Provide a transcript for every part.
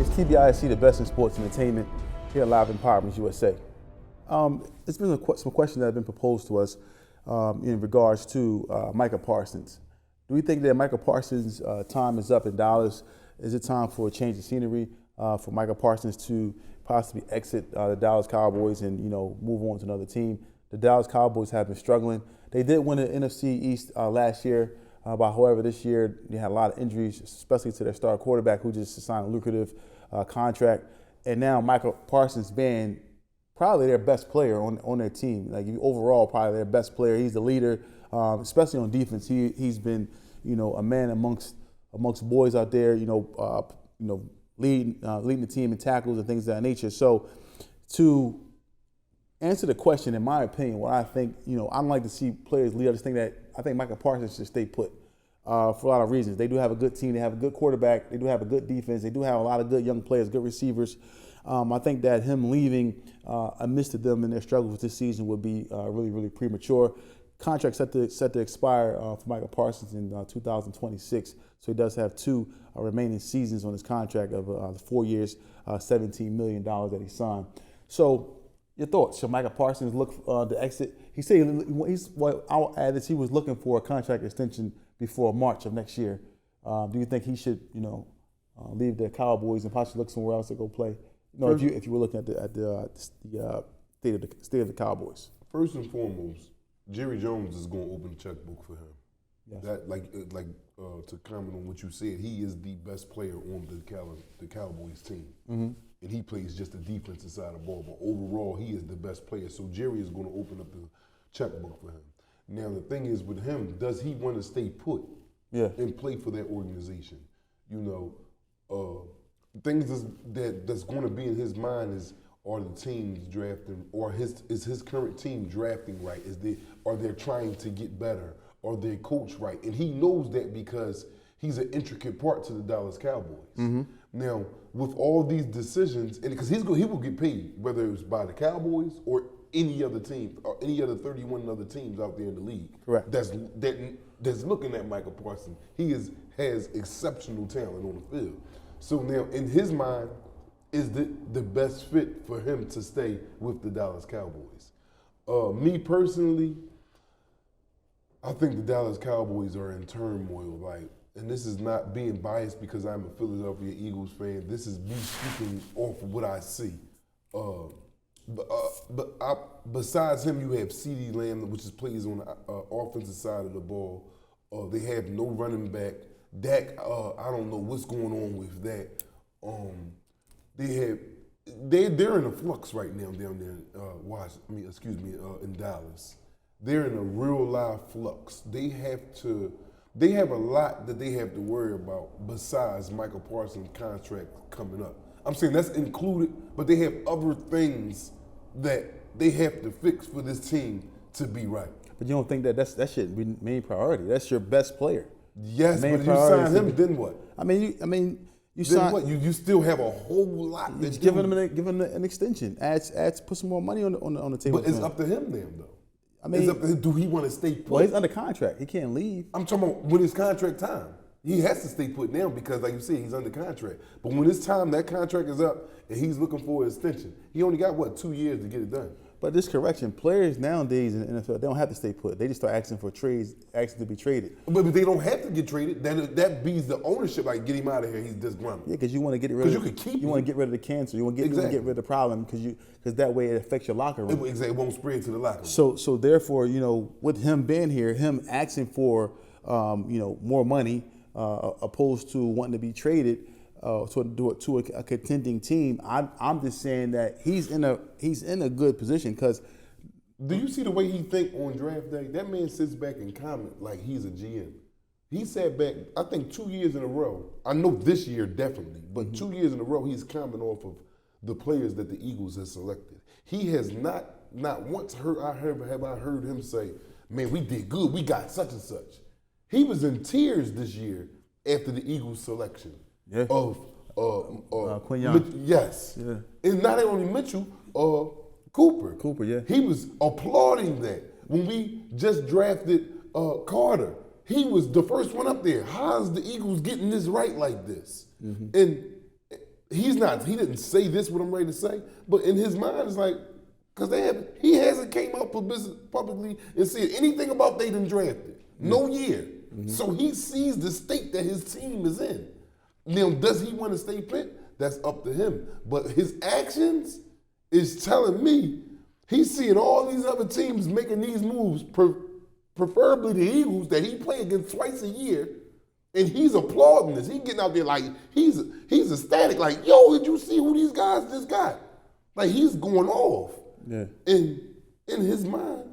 It's TBISC, the best in sports entertainment, here live in Parsons, USA. There's been some questions that have been proposed to us in regards to Micah Parsons. Do we think that Micah Parsons' time is up in Dallas? Is it time for a change of scenery for Micah Parsons to possibly exit the Dallas Cowboys and move on to another team? The Dallas Cowboys have been struggling. They did win the NFC East last year, but however, this year they had a lot of injuries, especially to their star quarterback who just signed a lucrative contract. And now Micah Parsons being probably their best player on their team. Like overall, probably their best player. He's the leader, especially on defense. He's been a man amongst boys out there. Leading the team in tackles and things of that nature. So to answer the question, in my opinion, what I think, I don't like to see players leave. I think Micah Parsons should stay put for a lot of reasons. They do have a good team. They have a good quarterback. They do have a good defense. They do have a lot of good young players, good receivers. I think that him leaving amidst them in their struggles this season would be really, really premature. Contract set to expire for Micah Parsons in 2026. So he does have two remaining seasons on his contract of 4 years, $17 million that he signed. So your thoughts? Should Micah Parsons look to exit? He said I'll add this. He was looking for a contract extension before March of next year. Do you think he should, leave the Cowboys and possibly look somewhere else to go play? If you were looking at the state of the Cowboys. First and foremost, Jerry Jones is going to open the checkbook for him. Yes. That to comment on what you said, he is the best player on the Cowboys team. Mm-hmm. And he plays just the defensive side of the ball. But overall, he is the best player. So Jerry is going to open up the checkbook for him. Now, the thing is with him, does he want to stay put and play for that organization? Things that's going to be in his mind are the teams drafting, or is his current team drafting right? Are they trying to get better? Are they coach right? And he knows that because he's an intricate part to the Dallas Cowboys. Mm-hmm. Now, with all these decisions, and because he will get paid, whether it's by the Cowboys or any other team, or any other 31 other teams out there in the league. Correct. That's looking at Micah Parsons. He has exceptional talent on the field. So now, in his mind, is the best fit for him to stay with the Dallas Cowboys. Me personally, I think the Dallas Cowboys are in turmoil. And this is not being biased because I'm a Philadelphia Eagles fan. This is me speaking off of what I see. Besides him, you have CeeDee Lamb, which plays on the offensive side of the ball. They have no running back. Dak, I don't know what's going on with that. They're in a flux right now down there in Dallas. They're in a real live flux. They have a lot that they have to worry about besides Michael Parsons' contract coming up. I'm saying that's included, but they have other things that they have to fix for this team to be right. But you don't think that should be main priority? That's your best player. Yes, but if you sign him, then what? You sign what? You still have a whole lot. That's giving him an extension. Put some more money on the table. But it's up to him then, though. It's up to him. Do he want to stay put? Well, he's under contract. He can't leave. I'm talking about when it's contract time. He has to stay put now because, like you said, he's under contract. But when it's time, that contract is up, and he's looking for an extension. He only got 2 years to get it done. But this correction, players nowadays in the NFL, they don't have to stay put. They just start asking for trades, asking to be traded. But they don't have to get traded. That beats the ownership. Like, get him out of here. He's disgruntled. Yeah, because you want to get rid of. Because you can keep. You want to get rid of the cancer. You want to get rid of the problem because that way it affects your locker room. It won't spread to the locker room. So therefore, with him being here, him asking for more money opposed to wanting to be traded. To a contending team, I'm just saying that he's in a good position because. Do you see the way he think on draft day? That man sits back and comment like he's a GM. He sat back, I think 2 years in a row. I know this year definitely, but 2 years in a row he's commenting off of the players that the Eagles have selected. He has not once have I heard him say, "Man, we did good. We got such and such." He was in tears this year after the Eagles selection. Yeah. Of Quinn. Yes. Yeah. And not only Mitchell, Cooper. Cooper, yeah. He was applauding that. When we just drafted Carter, he was the first one up there. How's the Eagles getting this right like this? Mm-hmm. And He didn't say this, what I'm ready to say, but in his mind, it's like, because he hasn't came out publicly and said anything about they done drafted. No year. So he sees the state that his team is in. Now, does he want to stay put? That's up to him. But his actions is telling me he's seeing all these other teams making these moves, preferably the Eagles that he play against twice a year, and he's applauding this. He's getting out there like he's ecstatic. Like, yo, did you see who these guys just got? Like, he's going off. Yeah. And in his mind,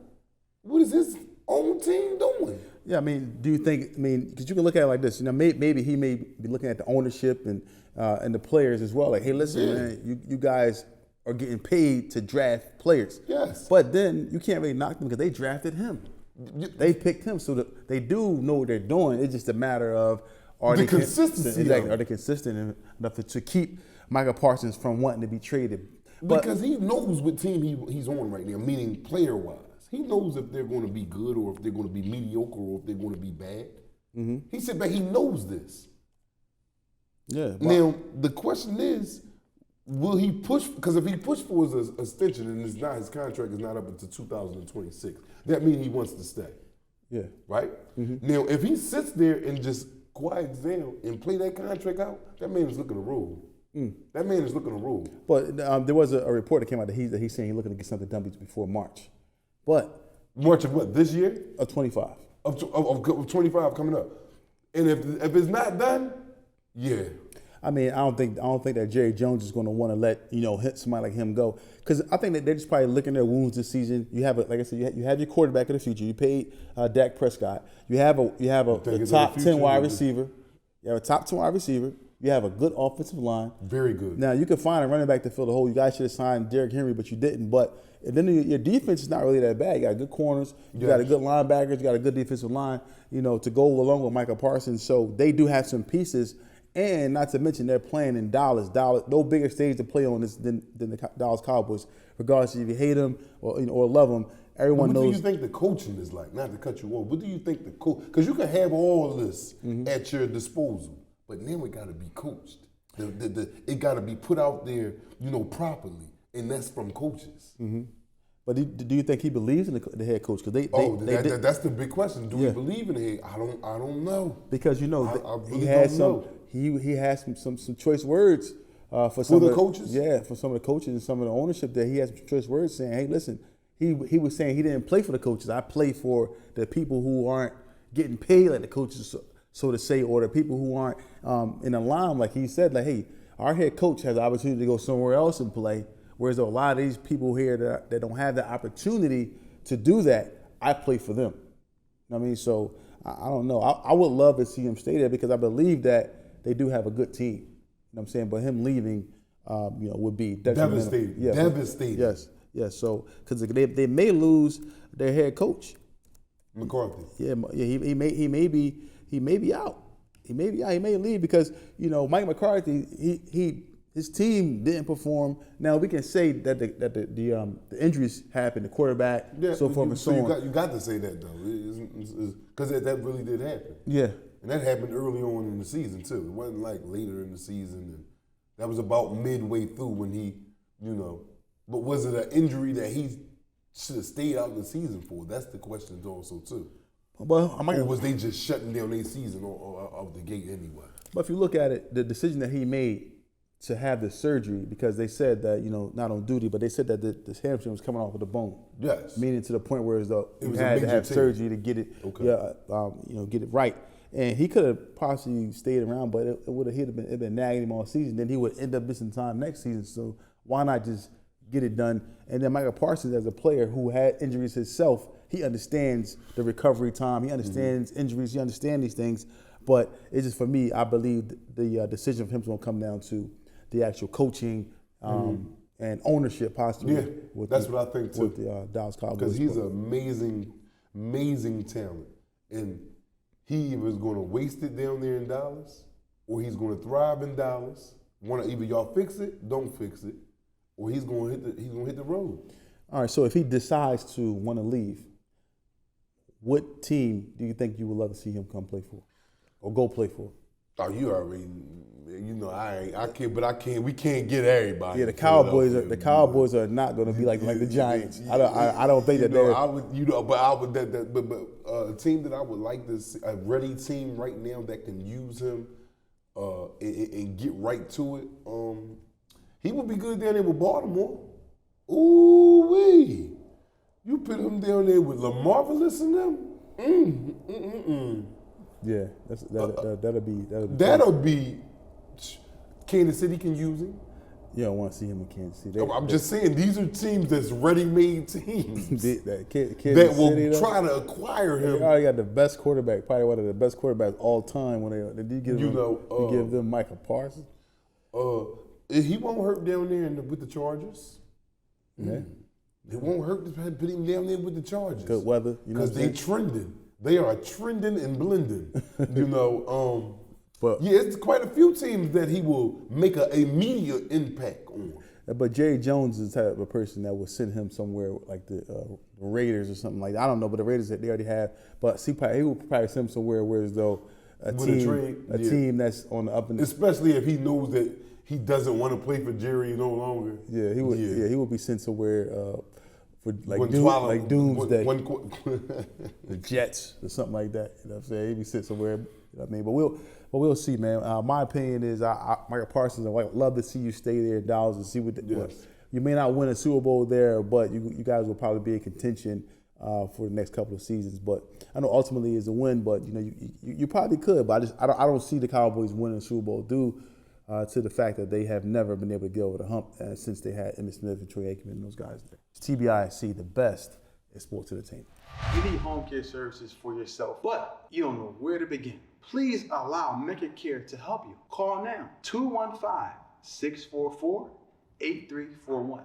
what is his own team doing? Yeah, I mean, do you think? I mean, because you can look at it like this. You know, maybe he may be looking at the ownership and the players as well. Like, hey, listen, man, you guys are getting paid to draft players. Yes. But then you can't really knock them because they drafted him. They picked him, so they do know what they're doing. It's just a matter of are they consistency? Exactly. Are they consistent enough to keep Micah Parsons from wanting to be traded? Because he knows what team he's on right now, meaning player-wise. He knows if they're going to be good or if they're going to be mediocre or if they're going to be bad. Mm-hmm. He said, but he knows this. Yeah. Now, the question is, will he push? Because if he pushed for his extension and his contract is not up until 2026, that means he wants to stay. Yeah. Right? Mm-hmm. Now, if he sits there and just quiets down and play that contract out, that man is looking to roll. That man is looking to roll. But there was a report that came out that he's saying he's looking to get something done before March. But March of what, this year? Of 25. Of 25 coming up. And if it's not done, yeah. I mean, I don't think that Jerry Jones is going to want to let somebody like him go, because I think that they're just probably licking their wounds this season. You have like I said, you have your quarterback of the future. You paid Dak Prescott. You have a top 10 wide receiver. You have a top 10 wide receiver. You have a good offensive line. Very good. Now, you can find a running back to fill the hole. You guys should have signed Derrick Henry, but you didn't. But then your defense is not really that bad. You got good corners. You got a good linebackers. You got a good defensive line, to go along with Micah Parsons. So they do have some pieces. And not to mention, they're playing in Dallas. No bigger stage to play on than the Dallas Cowboys. Regardless if you hate them or love them, everyone knows. What do you think the coaching is like? Not to cut you off. What do you think the coach? Because you can have all of this at your disposal. But then we got to be coached. It got to be put out there, properly, and that's from coaches. Mm-hmm. But do you think he believes in the head coach? Because that's the big question. Do we believe in the head? I don't know. Because really he has some choice words for some of the coaches. Yeah, for some of the coaches and some of the ownership that he has some choice words saying, hey, listen, he was saying he didn't play for the coaches. I play for the people who aren't getting paid like the coaches, so to say, or the people who aren't in the line, like he said, like, hey, our head coach has the opportunity to go somewhere else and play, whereas a lot of these people here that don't have the opportunity to do that, I play for them. You know what I mean? So I don't know. I would love to see him stay there because I believe that they do have a good team. You know what I'm saying? But him leaving, would be devastating. Yeah, devastating. Yes. So because they may lose their head coach, McCarthy. Yeah. He may be out. He may leave because Mike McCarthy. His team didn't perform. Now we can say that the injuries happened. The quarterback, so forth and so on. You got to say that though, because that really did happen. Yeah. And that happened early on in the season too. It wasn't like later in the season. And that was about midway through when he, But was it an injury that he should have stayed out of the season for? That's the question also too. Or was they just shutting down their season off the gate anyway? But if you look at it, the decision that he made to have the surgery, because they said that, not on duty, but they said that this hamstring was coming off of the bone. Yes. Meaning to the point where he had to have surgery to get it, get it right. And he could have possibly stayed around, but it been nagging him all season. Then he would end up missing time next season. So why not just get it done? And then Micah Parsons, as a player who had injuries himself, he understands the recovery time. He understands injuries. He understands these things. But it's just, for me, I believe the decision of him is going to come down to the actual coaching and ownership, possibly. Yeah, that's what I think too. With the Dallas Cowboys. Because he's an amazing, amazing talent. And he either is going to waste it down there in Dallas, or he's going to thrive in Dallas. Either y'all fix it, don't fix it, or he's going to hit the road. All right, so if he decides to want to leave, what team do you think you would love to see him come play for or go play for? Oh, you already You know, I can't, but I can't. We can't get everybody. Yeah, the Cowboys are not going to be like the Giants. I don't think that they're. A team that I would like to see, a ready team right now that can use him and get right to it. He would be good down there with Baltimore. Ooh wee! You put him down there with LaMarvelous and them. Yeah, that'll be. Kansas City can use him. You don't want to see him in Kansas City. I'm just saying these are teams that's ready-made teams that will City, try to acquire him. They already got the best quarterback, probably one of the best quarterbacks all time. When you give them Micah Parsons. He won't hurt down there with the Chargers. Yeah, it won't hurt to put him down there with the Chargers. Good weather, because they trending. They are trending and blending. But yeah, it's quite a few teams that he will make an immediate impact on. But Jerry Jones is the type of person that would send him somewhere like the Raiders or something like that. I don't know, but the Raiders they already have. But he would probably send him somewhere where as though a team that's on the up and especially if he knows that he doesn't want to play for Jerry no longer. Yeah, he would. Yeah, he would be sent somewhere for Doomsday, the Jets or something like that. You know what I'm saying? He'd be sent somewhere. You know what I mean? But we'll see, man. My opinion is, Micah Parsons, I would love to see you stay there in Dallas and see what you may not win a Super Bowl there, but you guys will probably be in contention for the next couple of seasons. But I know ultimately it's a win, but you probably could. But I don't see the Cowboys winning a Super Bowl due to the fact that they have never been able to get over the hump since they had Emmitt Smith and Troy Aikman and those guys there. It's TBIC, the best in sports entertainment. You need home care services for yourself, but you don't know where to begin. Please allow Micah Care to help you. Call now, 215-644-8341.